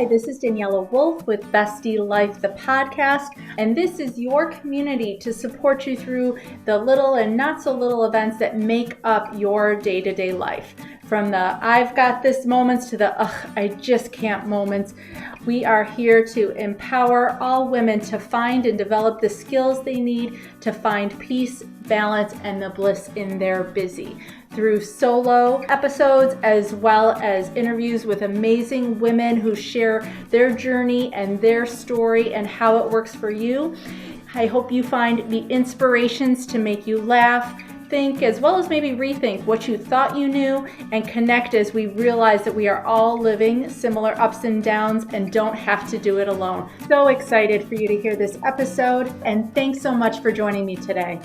Hi, this is Daniela Wolf with Bestie Life, the podcast, and this is your community to support you through the little and not so little events that make up your day-to-day life. From the I've got this moments to the I just can't moments. We are here to empower all women to find and develop the skills they need to find peace, balance, and the bliss in their busy. Through solo episodes as well as interviews with amazing women who share their journey and their story and how it works for you. I hope you find the inspirations to make you laugh, think, as well as maybe rethink what you thought you knew, and connect as we realize that we are all living similar ups and downs and don't have to do it alone. So excited for you to hear this episode, and thanks so much for joining me today.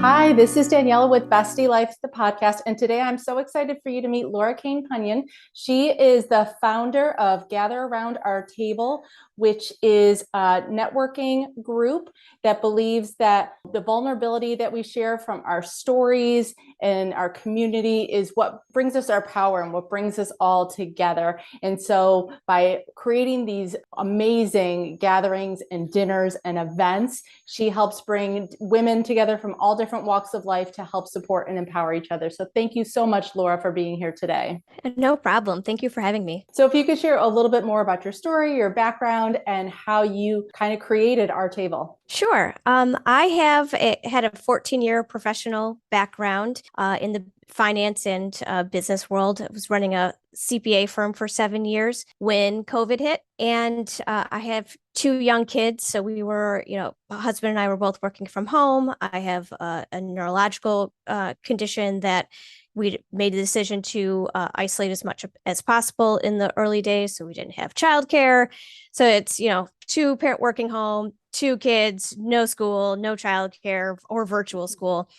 Hi, this is Daniela with Bestie Life, the podcast, and today I'm so excited for you to meet Laura Kane-Punyon. She is the founder of Gather Around Our Table, which is a networking group that believes that the vulnerability that we share from our stories and our community is what brings us our power and what brings us all together. And so by creating these amazing gatherings and dinners and events, she helps bring women together from all different walks of life to help support and empower each other. So thank you so much, Laura, for being here today. No problem. Thank you for having me. So if you could share a little bit more about your story, your background, and how you kind of created Our Table. Sure. I have had a 14-year professional background in the finance and business world. I was running a CPA firm for 7 years when COVID hit. And I have 2 young kids. So we were, my husband and I were both working from home. I have a neurological condition that we made the decision to isolate as much as possible in the early days. So we didn't have childcare. So it's, 2-parent working home, 2 kids, no school, no childcare or virtual school.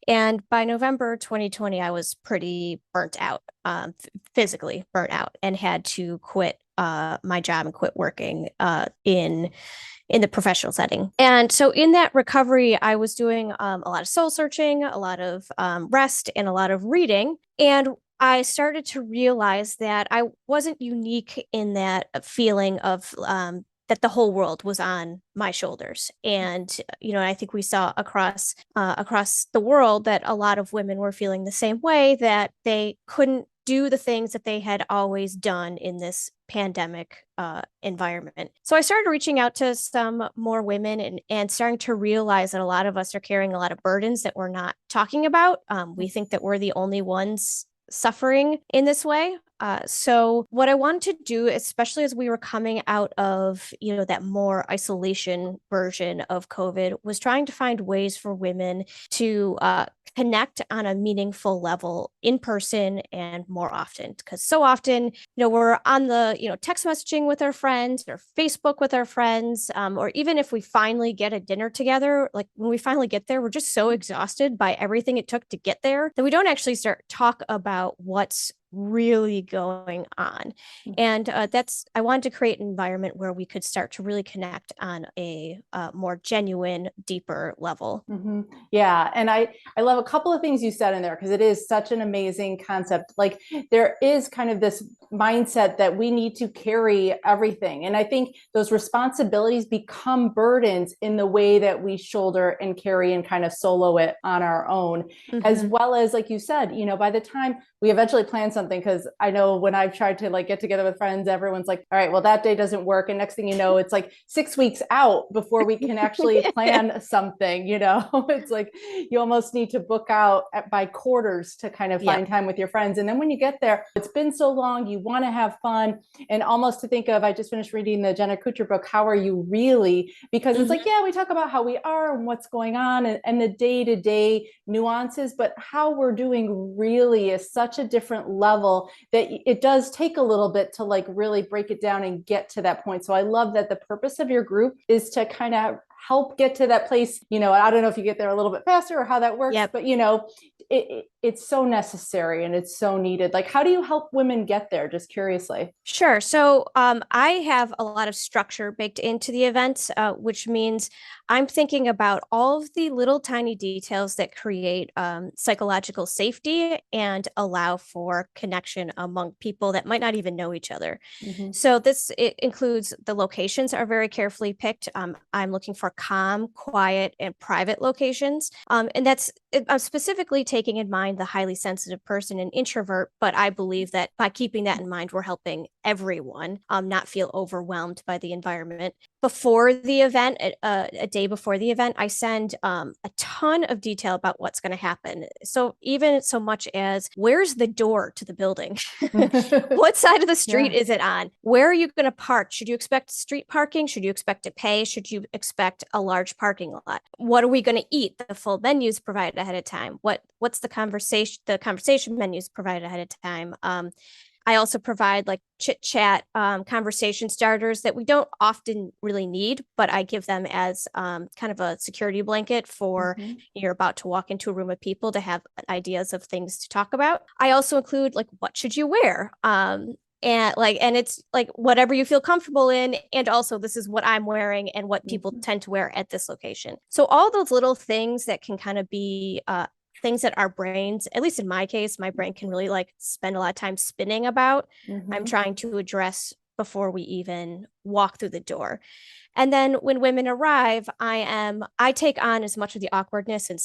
And by November 2020, I was pretty burnt out, physically burnt out, and had to quit my job and quit working in the professional setting. And so in that recovery, I was doing a lot of soul searching, a lot of rest, and a lot of reading. And I started to realize that I wasn't unique in that feeling of that the whole world was on my shoulders. And, I think we saw across the world that a lot of women were feeling the same way, that they couldn't do the things that they had always done in this pandemic environment. So I started reaching out to some more women and starting to realize that a lot of us are carrying a lot of burdens that we're not talking about. We think that we're the only ones suffering in this way. So what I wanted to do, especially as we were coming out of, that more isolation version of COVID, was trying to find ways for women to connect on a meaningful level in person and more often. Because so often, we're on the, text messaging with our friends or Facebook with our friends, or even if we finally get a dinner together, like when we finally get there, we're just so exhausted by everything it took to get there that we don't actually start talk about what's really going on. And I wanted to create an environment where we could start to really connect on a more genuine, deeper level. Mm-hmm. Yeah. And I love a couple of things you said in there, because it is such an amazing concept. Like, there is kind of this mindset that we need to carry everything. And I think those responsibilities become burdens in the way that we shoulder and carry and kind of solo it on our own, as well as, like you said, by the time we eventually plan something, because I know when I've tried to get together with friends, everyone's like, all right, well, that day doesn't work. And next thing you know, it's like 6 weeks out before we can actually plan something, it's like you almost need to book out by quarters to kind of find time with your friends. And then when you get there, it's been so long, you want to have fun. And almost to think of, I just finished reading the Jenna Kutcher book, How Are You Really? Because it's like, yeah, we talk about how we are and what's going on and the day-to-day nuances, but how we're doing really is such a different level that it does take a little bit to really break it down and get to that point. So I love that the purpose of your group is to kind of help get to that place. I don't know if you get there a little bit faster or how that works, but it's so necessary and it's so needed. Like, how do you help women get there? Just curiously. Sure. So I have a lot of structure baked into the events, which means I'm thinking about all of the little tiny details that create psychological safety and allow for connection among people that might not even know each other. Mm-hmm. So it includes the locations are very carefully picked. I'm looking for calm, quiet, and private locations. And I'm specifically taking in mind the highly sensitive person and introvert, but I believe that by keeping that in mind, we're helping everyone not feel overwhelmed by the environment. Before the event, a day before the event, I send a ton of detail about what's going to happen. So even so much as where's the door to the building? What side of the street is it on? Where are you going to park? Should you expect street parking? Should you expect to pay? Should you expect a large parking lot? What are we going to eat? The full menus provided ahead of time. What's the conversation? The conversation menus provided ahead of time. I also provide like chit chat conversation starters that we don't often really need, but I give them as kind of a security blanket for you're about to walk into a room of people to have ideas of things to talk about. I also include like, what should you wear? And it's like whatever you feel comfortable in. And also this is what I'm wearing and what people tend to wear at this location. So all those little things that can kind of be things that our brains, at least in my case, my brain can really like spend a lot of time spinning about. I'm trying to address before we even walk through the door. And then when women arrive, I take on as much of the awkwardness and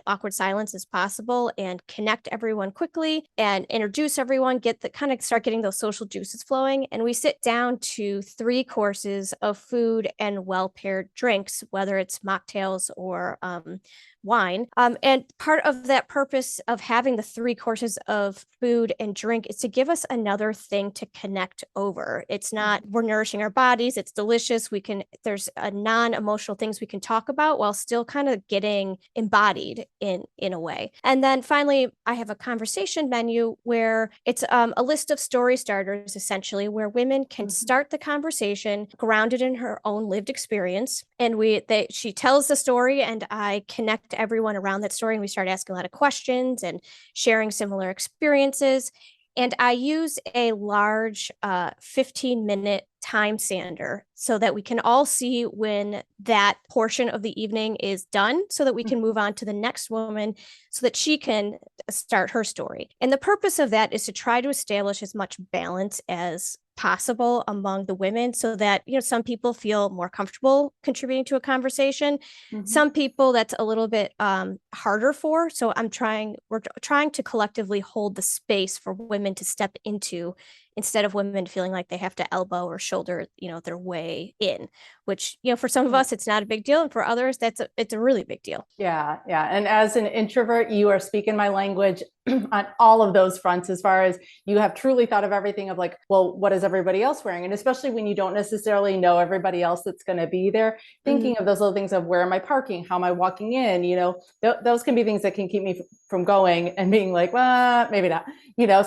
awkward silence as possible and connect everyone quickly and introduce everyone, start getting those social juices flowing. And we sit down to 3 courses of food and well-paired drinks, whether it's mocktails or wine. And part of that purpose of having the 3 courses of food and drink is to give us another thing to connect over. It's not, we're nourishing our bodies, it's delicious. There's a non-emotional things we can talk about while still kind of getting embodied in a way. And then finally, I have a conversation menu where it's a list of story starters, essentially, where women can start the conversation grounded in her own lived experience. And she tells the story and I connect everyone around that story and we start asking a lot of questions and sharing similar experiences. And I use a large 15-minute time sander so that we can all see when that portion of the evening is done so that we can move on to the next woman so that she can start her story. And the purpose of that is to try to establish as much balance as possible among the women so that, some people feel more comfortable contributing to a conversation. Some people that's a little bit harder for. So we're trying to collectively hold the space for women to step into instead of women feeling like they have to elbow or shoulder, their way in, which, for some of us, it's not a big deal. And for others, it's a really big deal. Yeah. Yeah. And as an introvert, you are speaking my language on all of those fronts, as far as you have truly thought of everything of like, well, what is everybody else wearing? And especially when you don't necessarily know everybody else that's going to be there, thinking of those little things of where am I parking? How am I walking in? Those can be things that can keep me from going and being like, well, maybe not,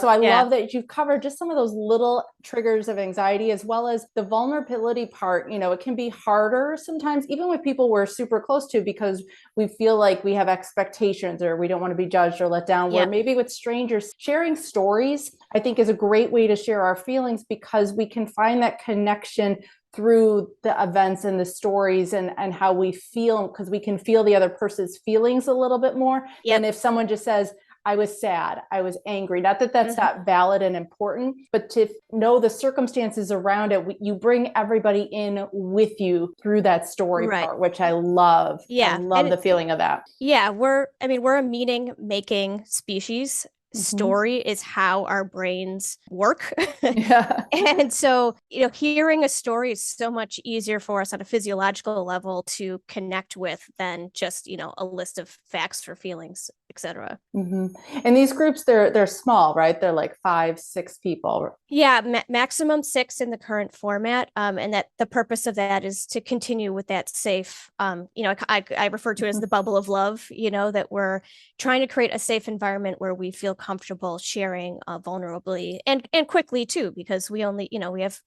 so I love that you've covered just some of those little triggers of anxiety, as well as the vulnerability part. It can be harder sometimes, even with people we're super close to, because we feel like we have expectations or we don't want to be judged or let down, where maybe with strangers, sharing stories, I think, is a great way to share our feelings, because we can find that connection through the events and the stories and how we feel, because we can feel the other person's feelings a little bit more than if someone just says, I was sad, I was angry. Not that that's not valid and important, but to know the circumstances around it, you bring everybody in with you through that story part, which I love. Yeah. I love the feeling of that. Yeah. We're a meaning making species. Story is how our brains work. And so, hearing a story is so much easier for us on a physiological level to connect with than just, a list of facts or feelings, etc. And these groups, they're small, right? They're like 5-6 people. Yeah, maximum 6 in the current format. And that the purpose of that is to continue with that safe, I refer to it as the bubble of love, that we're trying to create a safe environment where we feel comfortable sharing vulnerably and quickly too, because we only,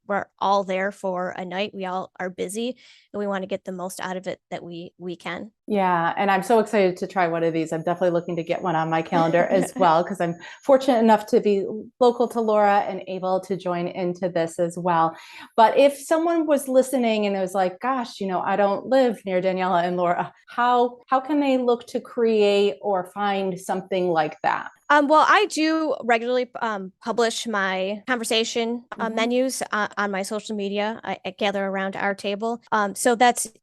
we're all there for a night. We all are busy and we want to get the most out of it that we can. Yeah, and I'm so excited to try one of these. I'm definitely looking to get one on my calendar as well, because I'm fortunate enough to be local to Laura and able to join into this as well. But if someone was listening and it was like, gosh, I don't live near Daniela and Laura, how can they look to create or find something like that? Well, I do regularly publish my conversation menus on my social media. I gather around our table. So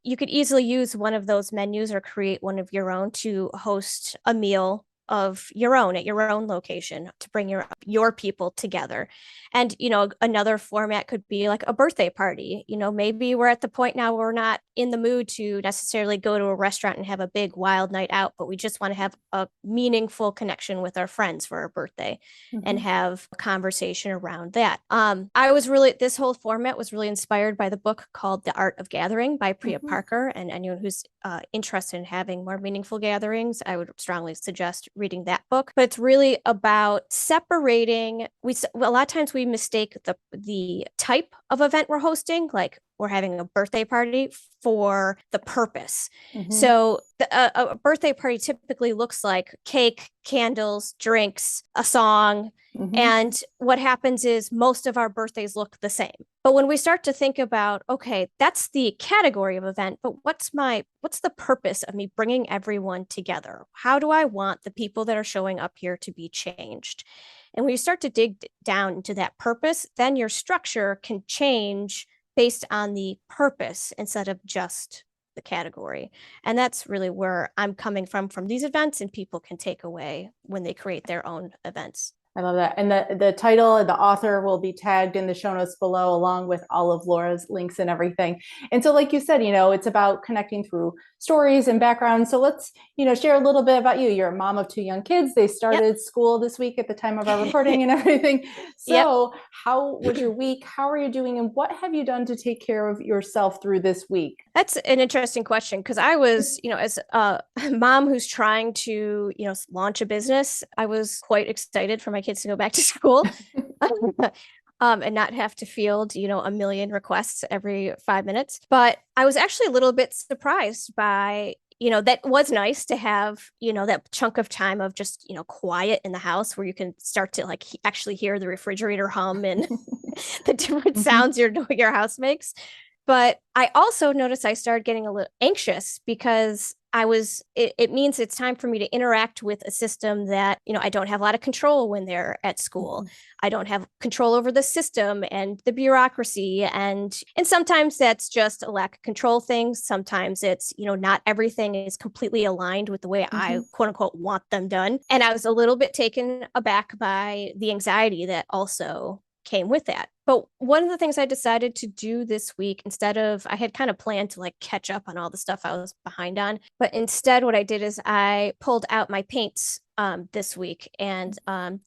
you could easily use one of those menus or create one of your own to host a meal of your own at your own location to bring your people together. And, another format could be like a birthday party. Maybe we're at the point now where we're not in the mood to necessarily go to a restaurant and have a big wild night out, but we just want to have a meaningful connection with our friends for our birthday and have a conversation around that. This whole format was really inspired by the book called The Art of Gathering by Priya Parker. And anyone who's interested in having more meaningful gatherings, I would strongly suggest reading that book. But it's really about separating. A lot of times we mistake the type of event we're hosting, like we're having a birthday party, for the purpose. So a birthday party typically looks like cake, candles, drinks, a song. And what happens is most of our birthdays look the same. But when we start to think about, okay, that's the category of event, but what's the purpose of me bringing everyone together? How do I want the people that are showing up here to be changed? And when you start to dig down into that purpose, then your structure can change based on the purpose instead of just the category. And that's really where I'm coming from these events, and people can take away when they create their own events. I love that. And the title and the author will be tagged in the show notes below, along with all of Laura's links and everything. And so, like you said, it's about connecting through stories and backgrounds. So let's, share a little bit about you. You're a mom of 2 young kids. They started school this week at the time of our recording and everything. So how was your week? How are you doing? And what have you done to take care of yourself through this week? That's an interesting question, because I was, as a mom who's trying to, launch a business, I was quite excited for my kids to go back to school and not have to field, a million requests every 5 minutes. But I was actually a little bit surprised by, that was nice to have, that chunk of time of just, quiet in the house where you can start to actually hear the refrigerator hum and the different sounds your house makes. But I also noticed I started getting a little anxious because it means it's time for me to interact with a system that, I don't have a lot of control when they're at school. I don't have control over the system and the bureaucracy. And sometimes that's just a lack of control thing. Sometimes it's, not everything is completely aligned with the way I quote unquote want them done. And I was a little bit taken aback by the anxiety that also came with that. But one of the things I decided to do this week, I had kind of planned to catch up on all the stuff I was behind on, but instead what I did is I pulled out my paints this week and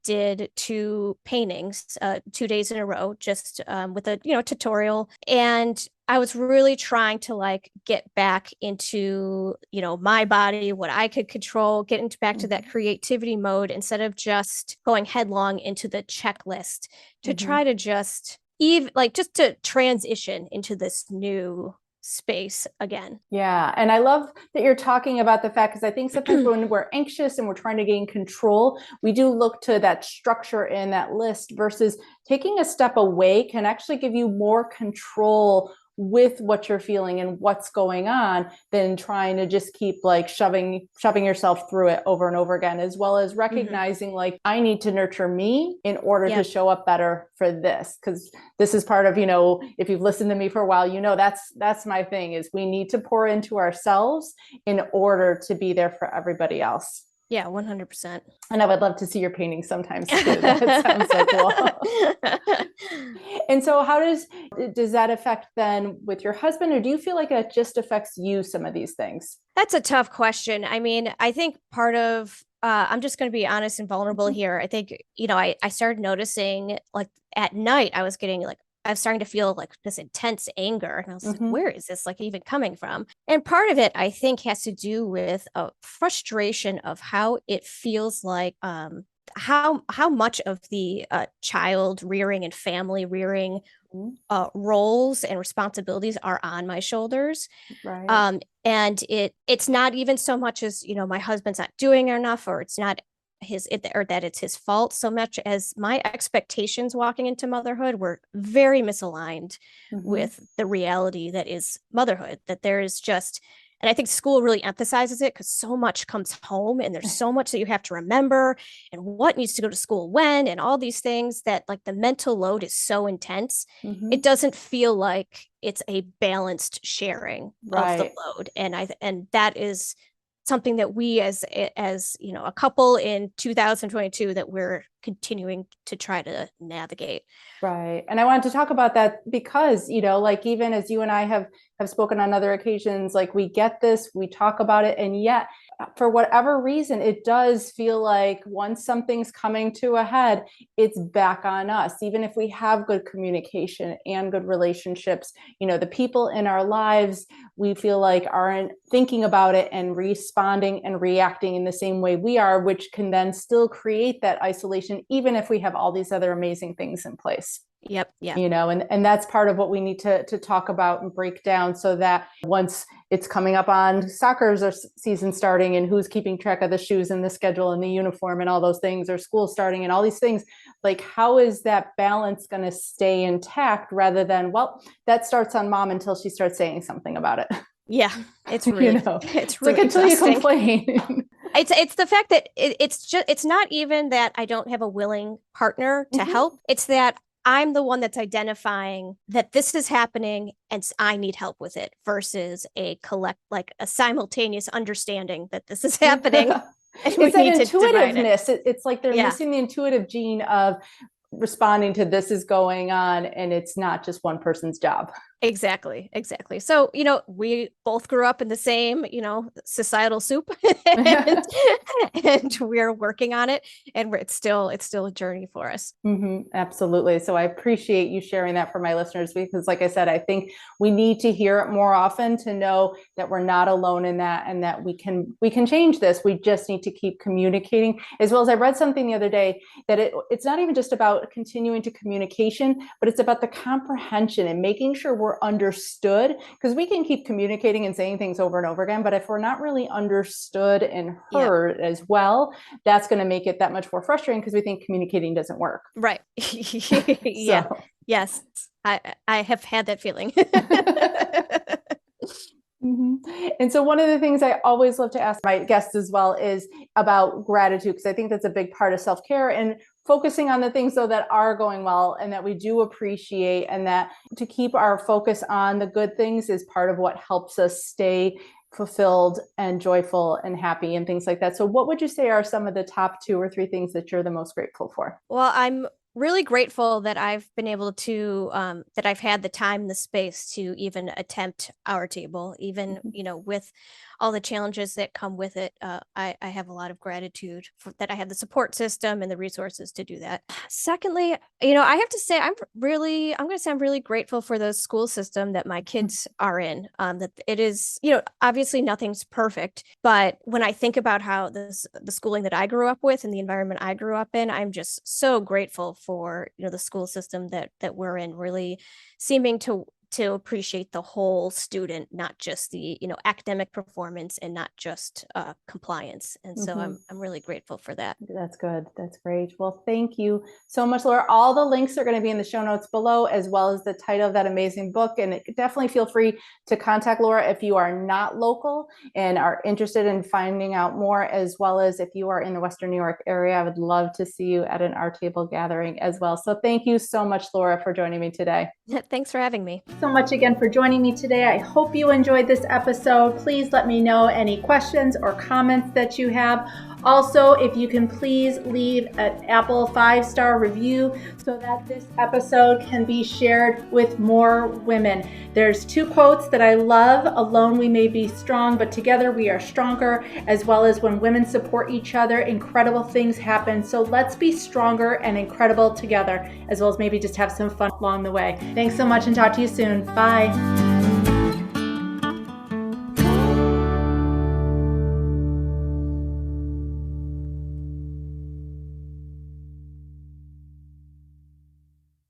did 2 paintings 2 days in a row, just with a tutorial. And I was really trying to get back into my body, what I could control, back to that creativity mode instead of just going headlong into the checklist, to try to just to transition into this new space again. Yeah. And I love that you're talking about the fact, because I think sometimes when we're anxious and we're trying to gain control, we do look to that structure in that list, versus taking a step away can actually give you more control with what you're feeling and what's going on, than trying to just keep shoving yourself through it over and over again, as well as recognizing I need to nurture me in order to show up better for this. Because this is part of, if you've listened to me for a while, that's my thing, is we need to pour into ourselves in order to be there for everybody else. Yeah, 100%. And I would love to see your paintings sometimes too. That sounds so cool. And so how does that affect then with your husband, or do you feel like it just affects you, some of these things? That's a tough question. I mean, I think part of, I'm just going to be honest and vulnerable here. I think, I started noticing at night, I was starting to feel this intense anger. And I was where is this even coming from? And part of it, I think, has to do with a frustration of how it feels like how much of the child rearing and family rearing roles and responsibilities are on my shoulders. Right. And it's not even so much as, my husband's not doing enough, or it's not or that it's his fault, so much as my expectations walking into motherhood were very misaligned with the reality that is motherhood, that there is just, and I think school really emphasizes it because so much comes home and there's so much that you have to remember and what needs to go to school when and all these things, that like the mental load is so intense. It doesn't feel like it's a balanced sharing of the load. And that is something that we as a couple in 2022 that we're continuing to try to navigate. Right. And I wanted to talk about that because, like even as you and I have spoken on other occasions, like we get this, we talk about it, and yet for whatever reason, it does feel like once something's coming to a head, it's back on us. Even if we have good communication and good relationships, the people in our lives, we feel like aren't thinking about it and responding and reacting in the same way we are, which can then still create that isolation, even if we have all these other amazing things in place. Yep. Yeah. And that's part of what we need to talk about and break down, so that once it's coming up on soccer season starting and who's keeping track of the shoes and the schedule and the uniform and all those things, or school starting and all these things, like how is that balance going to stay intact, rather than, well, that starts on mom until she starts saying something about it. Yeah, it's really, it's really like until exhausting. You complain. It's the fact that it's not even that I don't have a willing partner to help. It's that I'm the one that's identifying that this is happening and I need help with it, versus a simultaneous understanding that this is happening. And it's that intuitiveness. It's like they're missing the intuitive gene of responding to this is going on, and it's not just one person's job. Exactly. So, we both grew up in the same, societal soup and we're working on it, and it's still a journey for us. Absolutely. So I appreciate you sharing that for my listeners, because like I said, I think we need to hear it more often to know that we're not alone in that, and that we can change this. We just need to keep communicating. As well as I read something the other day that it's not even just about continuing to communication, but it's about the comprehension and making sure we're understood, because we can keep communicating and saying things over and over again, but if we're not really understood and heard as well, that's going to make it that much more frustrating, because we think communicating doesn't work. Right. Yeah. Yes. I have had that feeling. And so one of the things I always love to ask my guests as well is about gratitude, because I think that's a big part of self-care, and focusing on the things though that are going well and that we do appreciate, and that to keep our focus on the good things is part of what helps us stay fulfilled and joyful and happy and things like that. So what would you say are some of the top 2 or 3 things that you're the most grateful for? Well, I'm really grateful that I've been able to, that I've had the time, the space to even attempt our table, even, with all the challenges that come with it. I have a lot of gratitude that I have the support system and the resources to do that. Secondly, I have to say, I'm really grateful for the school system that my kids are in. That it is, obviously nothing's perfect, but when I think about how the schooling that I grew up with and the environment I grew up in, I'm just so grateful for, the school system that we're in, really seeming to appreciate the whole student, not just the, academic performance and not just compliance. And so I'm really grateful for that. That's good. That's great. Well, thank you so much, Laura. All the links are going to be in the show notes below, as well as the title of that amazing book. And definitely feel free to contact Laura if you are not local and are interested in finding out more, as well as if you are in the Western New York area. I would love to see you at an Our Table gathering as well. So thank you so much, Laura, for joining me today. Thanks for having me. So much again for joining me today. I hope you enjoyed this episode. Please let me know any questions or comments that you have. Also, if you can please leave an Apple 5-star review so that this episode can be shared with more women. There's 2 quotes that I love. Alone we may be strong, but together we are stronger, as well as when women support each other, incredible things happen. So let's be stronger and incredible together, as well as maybe just have some fun along the way. Thanks so much and talk to you soon. Bye.